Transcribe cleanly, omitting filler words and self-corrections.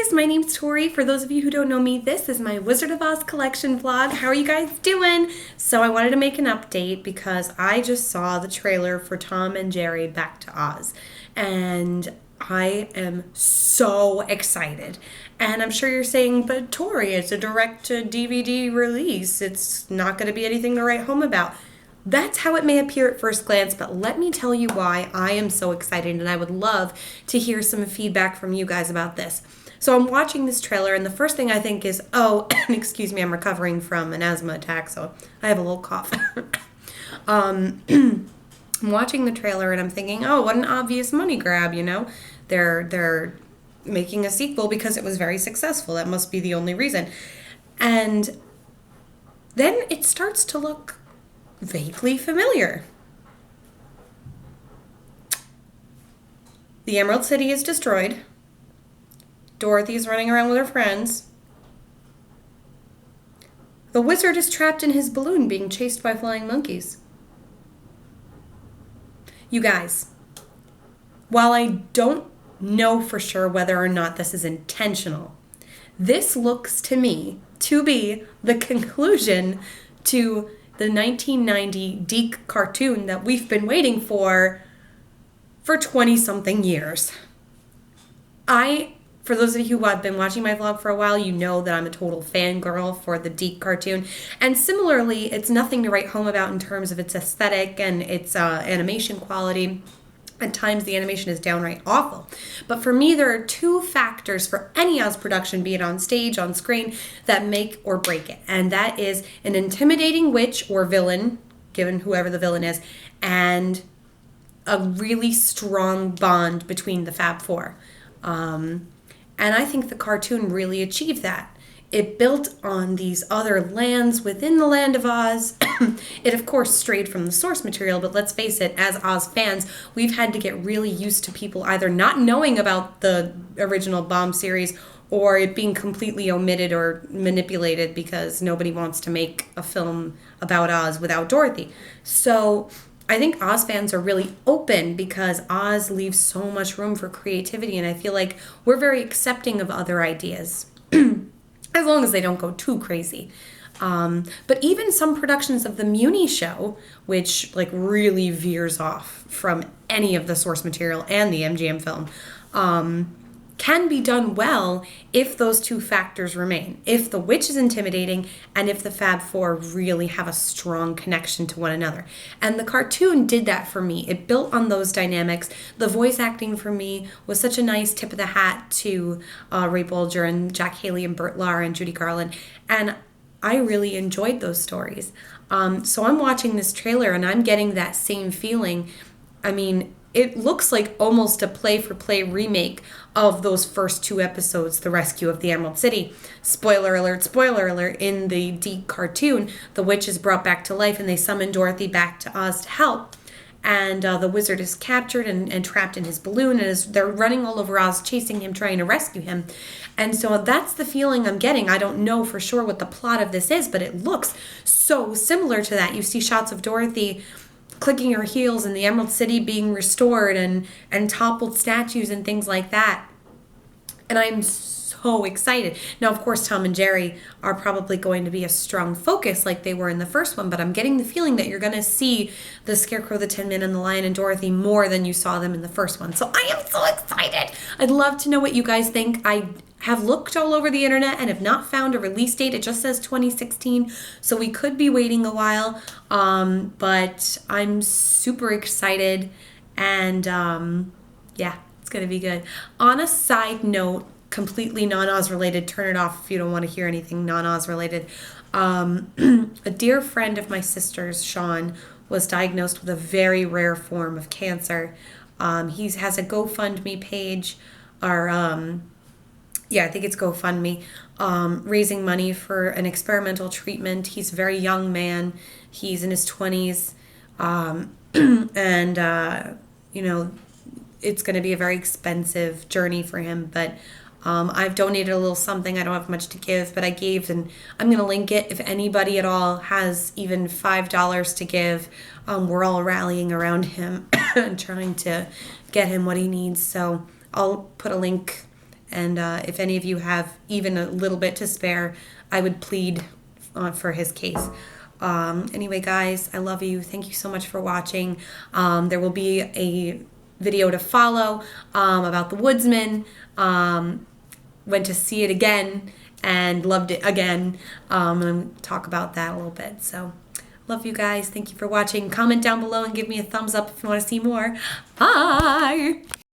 guys, my name's Tori. For those of you who don't know me, this is my Wizard of Oz collection vlog. How are you guys doing? So I wanted to make an update because I just saw the trailer for Tom and Jerry Back to Oz. And I am so excited. And I'm sure you're saying, but Tori, it's a direct-to-DVD release. It's not going to be anything to write home about. That's how it may appear at first glance, but let me tell you why I am so excited, and I would love to hear some feedback from you guys about this. So I'm watching this trailer, and the first thing I think is, oh, excuse me, I'm recovering from an asthma attack, so I have a little cough. I'm watching the trailer, and I'm thinking, oh, what an obvious money grab, you know? They're making a sequel because it was very successful. That must be the only reason. And then it starts to look vaguely familiar. The Emerald City is destroyed. Dorothy's running around with her friends. The wizard is trapped in his balloon being chased by flying monkeys. You guys, while I don't know for sure whether or not this is intentional, this looks to me to be the conclusion to the 1990 Deke cartoon that we've been waiting for 20-something years. For those of you who have been watching my vlog for a while, you know that I'm a total fangirl for the Deke cartoon. And similarly, it's nothing to write home about in terms of its aesthetic and its animation quality. At times, the animation is downright awful. But for me, there are two factors for any Oz production, be it on stage, on screen, that make or break it. And that is an intimidating witch or villain, given whoever the villain is, and a really strong bond between the Fab Four. And I think the cartoon really achieved that. It built on these other lands within the Land of Oz. It, of course, strayed from the source material, but let's face it, as Oz fans, we've had to get really used to people either not knowing about the original Bomb series or it being completely omitted or manipulated because nobody wants to make a film about Oz without Dorothy. So I think Oz fans are really open because Oz leaves so much room for creativity, and I feel like we're very accepting of other ideas. As long as they don't go too crazy. But even some productions of the Muni show, which really veers off from any of the source material and the MGM film, can be done well if those two factors remain. If the witch is intimidating and if the Fab Four really have a strong connection to one another. And the cartoon did that for me. It built on those dynamics. The voice acting for me was such a nice tip of the hat to Ray Bolger and Jack Haley and Burt Lahr and Judy Garland. And I really enjoyed those stories. So I'm watching this trailer and I'm getting that same feeling. I mean, it looks like almost a play-for-play remake of those first two episodes, The Rescue of the Emerald City. Spoiler alert, in the Deke cartoon, the witch is brought back to life and they summon Dorothy back to Oz to help. And the wizard is captured and trapped in his balloon, and they're running all over Oz, chasing him, trying to rescue him. And so that's the feeling I'm getting. I don't know for sure what the plot of this is, but it looks so similar to that. You see shots of Dorothy clicking her heels and the Emerald City being restored and toppled statues and things like that. And I'm so excited. Now, of course, Tom and Jerry are probably going to be a strong focus like they were in the first one, but I'm getting the feeling that you're going to see the Scarecrow, the Tin Man, and the Lion and Dorothy more than you saw them in the first one. So I am so excited. I'd love to know what you guys think. I have looked all over the internet and have not found a release date. It just says 2016, so we could be waiting a while, but I'm super excited, and yeah, it's going to be good. On a side note, completely non-Oz related, turn it off if you don't want to hear anything non-Oz related. A dear friend of my sister's, Sean, was diagnosed with a very rare form of cancer. He has a GoFundMe page, or I think it's GoFundMe, raising money for an experimental treatment. He's a very young man. He's in his 20s. And, it's going to be a very expensive journey for him. But I've donated a little something. I don't have much to give, but I gave, and I'm going to link it. If anybody at all has even $5 to give, we're all rallying around him and trying to get him what he needs. So I'll put a link And if any of you have even a little bit to spare, I would plead for his case. Anyway, guys, I love you. Thank you so much for watching. There will be a video to follow about The Woodsman. Went to see it again and loved it again. And talk about that a little bit. So, love you guys. Thank you for watching. Comment down below and give me a thumbs up if you want to see more. Bye!